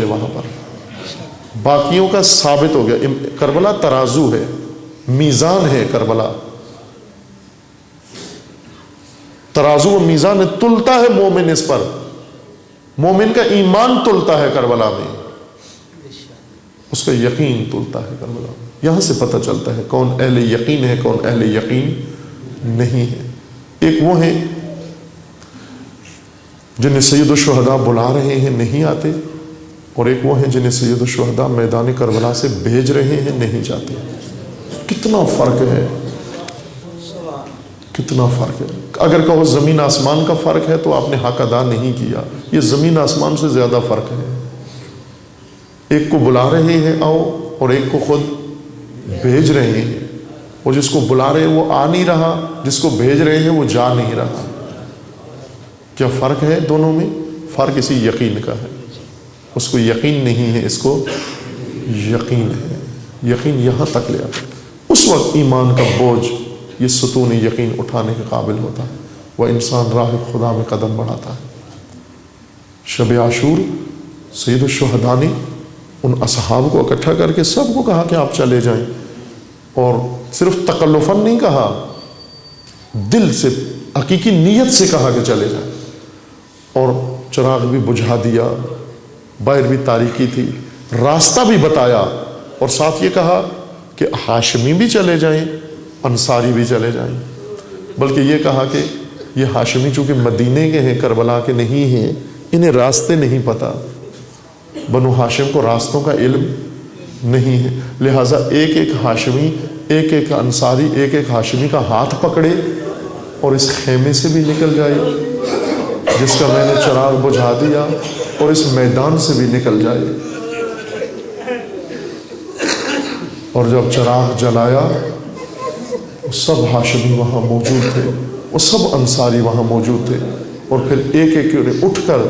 پہنچے وہاں پر، باقیوں کا ثابت ہو گیا۔ کربلا ترازو ہے، میزان ہے، کربلا ترازو و میزان ہے، تلتا ہے مومن اس پر، مومن کا ایمان تلتا ہے کربلا میں، اس کا یقین تلتا ہے کربلا میں۔ یہاں سے پتہ چلتا ہے کون اہل یقین ہے، کون اہل یقین نہیں ہے۔ ایک وہ ہیں جنہیں سید الشہداء بلا رہے ہیں نہیں آتے، اور ایک وہ ہیں جنہیں سید الشہداء میدان کربلا سے بھیج رہے ہیں نہیں جاتے۔ کتنا فرق ہے، کتنا فرق ہے۔ اگر کہو زمین آسمان کا فرق ہے تو آپ نے حق ادا نہیں کیا، یہ زمین آسمان سے زیادہ فرق ہے۔ ایک کو بلا رہے ہیں آؤ، اور ایک کو خود بھیج رہے ہیں، اور جس کو بلا رہے ہیں وہ آ نہیں رہا، جس کو بھیج رہے ہیں وہ جا نہیں رہا۔ کیا فرق ہے دونوں میں؟ فرق اسی یقین کا ہے۔ اس کو یقین نہیں ہے، اس کو یقین ہے۔ یقین یہاں تک لے آتا ہے، اس وقت ایمان کا بوجھ یہ ستون یقین اٹھانے کے قابل ہوتا ہے، وہ انسان راہ خدا میں قدم بڑھاتا ہے۔ شب عاشور سید الشہداء نے ان اصحاب کو اکٹھا کر کے سب کو کہا کہ آپ چلے جائیں، اور صرف تکلفاً نہیں کہا، دل سے حقیقی نیت سے کہا کہ چلے جائیں، اور چراغ بھی بجھا دیا، باہر بھی تاریکی تھی، راستہ بھی بتایا، اور ساتھ یہ کہا کہ ہاشمی بھی چلے جائیں، انصاری بھی چلے جائیں۔ بلکہ یہ کہا کہ یہ ہاشمی چونکہ مدینے کے ہیں، کربلا کے نہیں ہیں، انہیں راستے نہیں پتہ، بنو ہاشم کو راستوں کا علم نہیں ہے، لہٰذا ایک ایک ہاشمی، ایک ایک انصاری، ایک ایک ہاشمی کا ہاتھ پکڑے اور اس خیمے سے بھی نکل جائے جس کا میں نے چراغ بجھا دیا، اور اس میدان سے بھی نکل جائے۔ اور جب چراغ جلایا سب ہاشمی وہاں موجود تھے، وہ سب انصاری وہاں موجود تھے، اور پھر ایک ایک نے اٹھ کر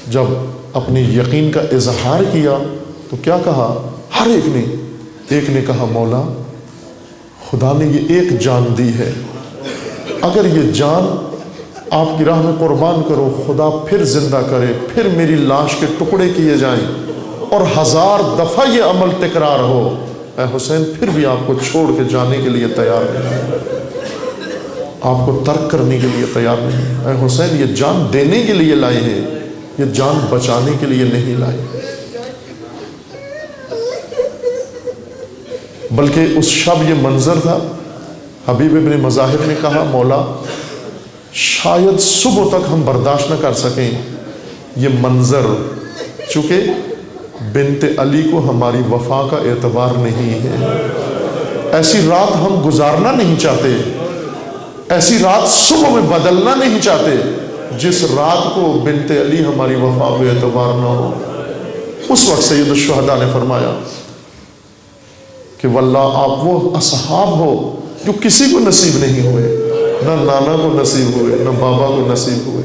جب اپنے یقین کا اظہار کیا تو کیا کہا؟ ہر ایک نے کہا مولا خدا نے یہ ایک جان دی ہے، اگر یہ جان آپ کی راہ میں قربان کرو، خدا پھر زندہ کرے، پھر میری لاش کے ٹکڑے کیے جائیں اور 1000 دفعہ یہ عمل تکرار ہو، اے حسین پھر بھی آپ کو چھوڑ کے جانے کے لیے تیار نہیں، آپ کو ترک کرنے کے لیے تیار نہیں۔ اے حسین یہ جان دینے کے لیے لائے ہیں، یہ جان بچانے کے لیے نہیں لائے۔ بلکہ اس شب یہ منظر تھا، حبیب ابن مظاہر نے کہا مولا شاید صبح تک ہم برداشت نہ کر سکیں یہ منظر، چونکہ بنت علی کو ہماری وفا کا اعتبار نہیں ہے، ایسی رات ہم گزارنا نہیں چاہتے، ایسی رات صبح میں بدلنا نہیں چاہتے جس رات کو بنت علی ہماری وفا کا اعتبار نہ ہو۔ اس وقت سید الشہداء نے فرمایا کہ واللہ آپ وہ اصحاب ہو جو کسی کو نصیب نہیں ہوئے، نہ نانا کو نصیب ہوئے، نہ بابا کو نصیب ہوئے۔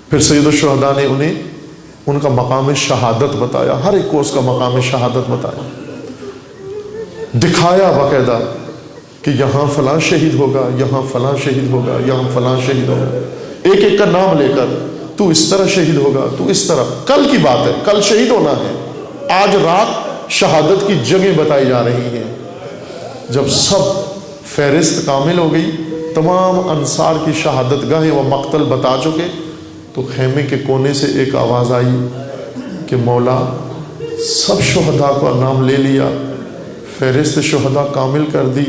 پھر سید الشہداء نے انہیں ان کا مقام شہادت بتایا، ہر ایک کو اس کا مقام شہادت بتایا، دکھایا باقاعدہ کہ یہاں فلاں شہید ہوگا، یہاں فلاں شہید ہوگا، یہاں فلاں شہید ہوگا، ایک ایک کا نام لے کر تو اس طرح شہید ہوگا، تو اس طرح، کل کی بات ہے، کل شہید ہونا ہے، آج رات شہادت کی جگہیں بتائی جا رہی ہیں۔ جب سب فہرست کامل ہو گئی، تمام انصار کی شہادت گاہیں و مقتل بتا چکے، تو خیمے کے کونے سے ایک آواز آئی کہ مولا سب شہداء کا نام لے لیا، فہرست شہداء کامل کر دی،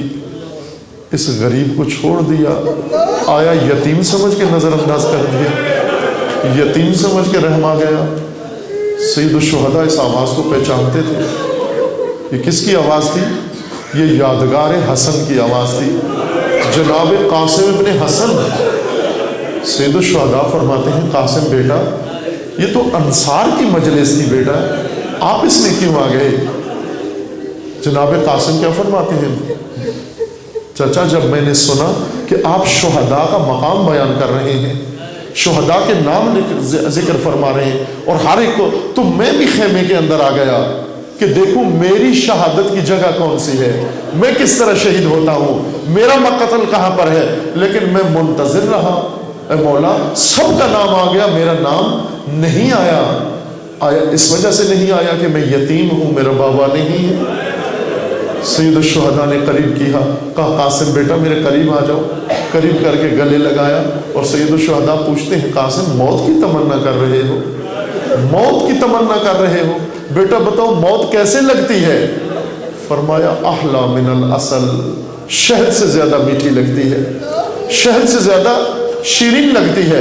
اس غریب کو چھوڑ دیا، آیا یتیم سمجھ کے نظر انداز کر دیا، یتیم سمجھ کے رحم آ گیا۔ سید الشہداء اس آواز کو پہچانتے تھے، یہ کس کی آواز تھی؟ یہ یادگار حسن کی آواز تھی، جناب قاسم ابن حسن۔ سید الشہداء فرماتے ہیں قاسم بیٹا یہ تو انصار کی مجلس تھی بیٹا، آپ اس میں کیوں آ گئے؟ جناب قاسم کیا فرماتے ہیں؟ چچا جب میں نے سنا کہ آپ شہداء کا مقام بیان کر رہے ہیں، شہداء کے نام ذکر فرما رہے ہیں اور ہر ایک کو، تو میں بھی خیمے کے اندر آ گیا کہ دیکھوں میری شہادت کی جگہ کون سی ہے، میں کس طرح شہید ہوتا ہوں، میرا مقتل کہاں پر ہے۔ لیکن میں منتظر رہا اے مولا سب کا نام آ گیا، میرا نام نہیں آیا اس وجہ سے نہیں آیا کہ میں یتیم ہوں، میرا بابا نہیں ہے۔ سید الشہداء نے قریب کیا، کہا قاسم بیٹا میرے قریب آ جاؤ، قریب کر کے گلے لگایا، اور سید الشہداء پوچھتے ہیں قاسم موت کی تمنا کر رہے ہو، موت کی تمنا کر رہے ہو، بیٹا بتاؤ موت کیسے لگتی ہے؟ فرمایا احلا من العسل، شہد سے زیادہ میٹھی لگتی ہے، شہد سے زیادہ شیرین لگتی ہے۔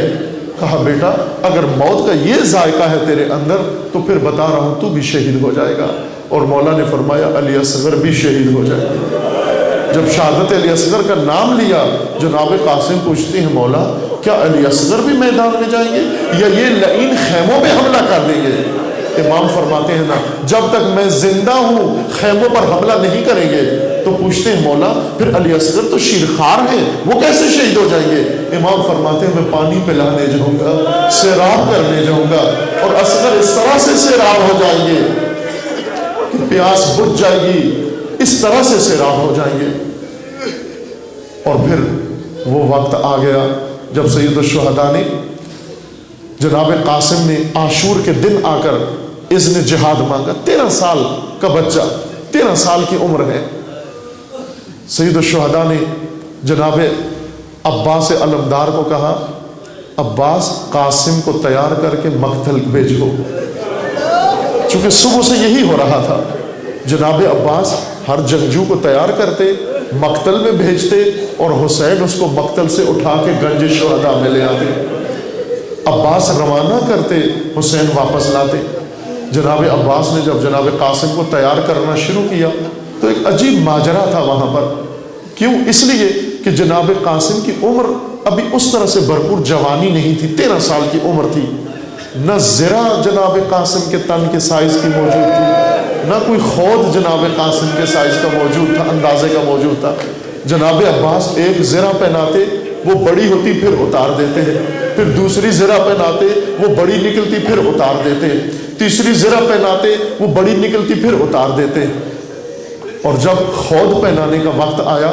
کہا بیٹا اگر موت کا یہ ذائقہ ہے تیرے اندر تو پھر بتا رہا ہوں تو بھی شہید ہو جائے گا۔ اور مولا نے فرمایا علی اصغر بھی شہید ہو جائے گا۔ جب شہادت علی اصغر کا نام لیا، جناب قاسم پوچھتے ہیں مولا کیا علی اصغر بھی میدان میں جائیں گے یا یہ لعین خیموں پہ حملہ کر دیں گے؟ امام فرماتے ہیں نا جب تک میں زندہ ہوں خیموں پر حملہ نہیں کریں گے۔ تو پوچھتے ہیں مولا پھر علی اصغر تو شیرخوار ہیں، وہ کیسے شہید ہو جائیں گے؟ امام فرماتے ہیں میں پانی پلانے جاؤں گا، سیراب کرنے جاؤں گا، اور اصغر اس طرح سے سیراب ہو جائیں گے کہ پیاس بجھ جائے گی، اس طرح سے سیراب ہو جائیں گے۔ اور پھر وہ وقت آ گیا جب سید الشہداء نے جناب قاسم نے عاشور کے دن آ کر اذن جہاد مانگا۔ 13 سال کا بچہ، 13 سال کی عمر ہے۔ سید الشہداء نے جناب عباس علمدار کو کہا عباس قاسم کو تیار کر کے مقتل بھیجو، چونکہ صبح سے یہی ہو رہا تھا۔ جناب عباس ہر جنگجو کو تیار کرتے، مقتل میں بھیجتے، اور حسین اس کو مقتل سے اٹھا کے گنج شہداء میں لے آتے۔ عباس روانہ کرتے، حسین واپس لاتے۔ جناب عباس نے جب جناب قاسم کو تیار کرنا شروع کیا تو ایک عجیب ماجرا تھا وہاں پر۔ کیوں؟ اس لیے کہ جناب قاسم کی عمر ابھی اس طرح سے بھرپور جوانی نہیں تھی، 13 سال کی عمر تھی، نہ زرہ جناب قاسم کے تن کے سائز کی موجود تھی، نہ کوئی خود جناب قاسم کے سائز کا موجود تھا، اندازے کا موجود تھا۔ جناب عباس ایک زرہ پہناتے، وہ بڑی ہوتی پھر اتار دیتے ہیں، پھر دوسری زرہ پہناتے وہ بڑی نکلتی پھر اتار دیتے، تیسری زرہ پہناتے وہ بڑی نکلتی پھر اتار دیتے۔ اور جب خود پہنانے کا وقت آیا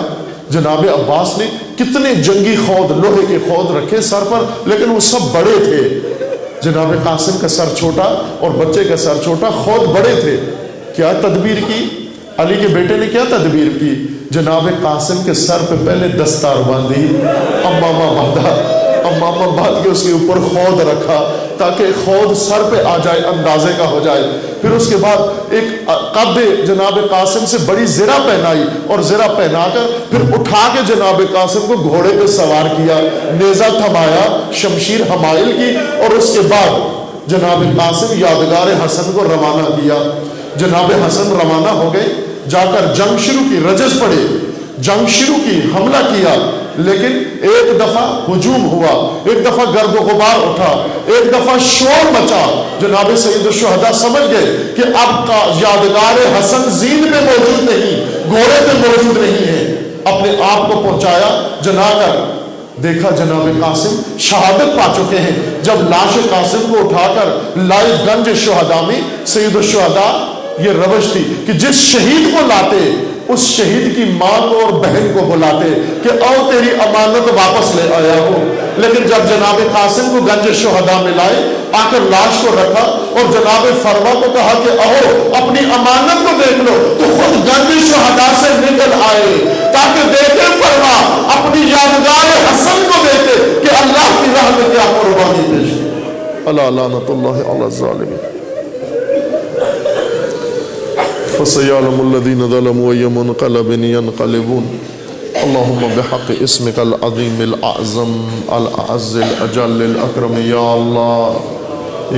جناب عباس نے کتنے جنگی خود، لوہے کے خود رکھے سر پر، لیکن وہ سب بڑے تھے۔ جناب قاسم کا سر چھوٹا اور بچے کا سر چھوٹا، خود بڑے تھے۔ کیا تدبیر کی علی کے بیٹے نے؟ کیا تدبیر کی؟ جناب قاسم کے سر پہ پہلے دستار باندھی، امامہ باندھا، امامہ باندھ کے اس کے اوپر خود رکھا تاکہ خود سر پہ آ جائے، اندازے کا ہو جائے۔ پھر اس کے بعد ایک قد جناب قاسم سے بڑی زرہ پہنائی، اور زرہ پہنا کر پھر اٹھا کے جناب قاسم کو گھوڑے پہ سوار کیا، نیزہ تھمایا، شمشیر حمائل کی، اور اس کے بعد جناب قاسم یادگار حسن کو روانہ کیا۔ جناب حسن روانہ ہو گئے، جا کر جنگ شروع کی، رجز پڑے، جنگ شروع کی، حملہ کیا، لیکن ایک دفعہ ہجوم ہوا، ایک دفعہ گرد و غبار اٹھا، ایک دفعہ شور مچا۔ جناب سید الشہداء سمجھ گئے کہ اب کا یادگار حسن زین پہ موجود نہیں، گھوڑے پہ موجود نہیں ہے۔ اپنے آپ کو پہنچایا، جنا کر دیکھا جناب قاسم شہادت پا چکے ہیں۔ جب لاش قاسم کو اٹھا کر لائے گنج شہداء میں، سید الشہداء یہ روش تھی کہ جس شہید کو لاتے اس شہید کی ماں کو اور بہن کو بلاتے کہ او تیری امانت واپس لے آیا ہو۔ لیکن جب جناب قاسم کو گنج شہداء میں لائے، آ کر لاش کو رکھا اور جناب فروا کو کہا کہ اہو اپنی امانت کو دیکھ لو، تو خود گنج شہداء سے نکل آئے تاکہ دیکھے فروا اپنی یادگار حسن کو دیکھے کہ اللہ کی راہ میں کیا قربانی پیش کی۔ الا لعنت اللہ علی الظالمین۔ فَسَيَعْلَمُ الَّذِينَ ظَلَمُوا أَيَّ مُنْقَلَبٍ يَنْقَلِبُونَ اللهم بحق اسمك العظيم الأعظم الأعز الأجل الأكرم يا الله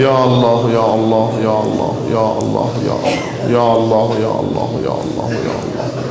يا الله يا الله يا الله يا الله يا الله يا الله يا الله يا الله يا الله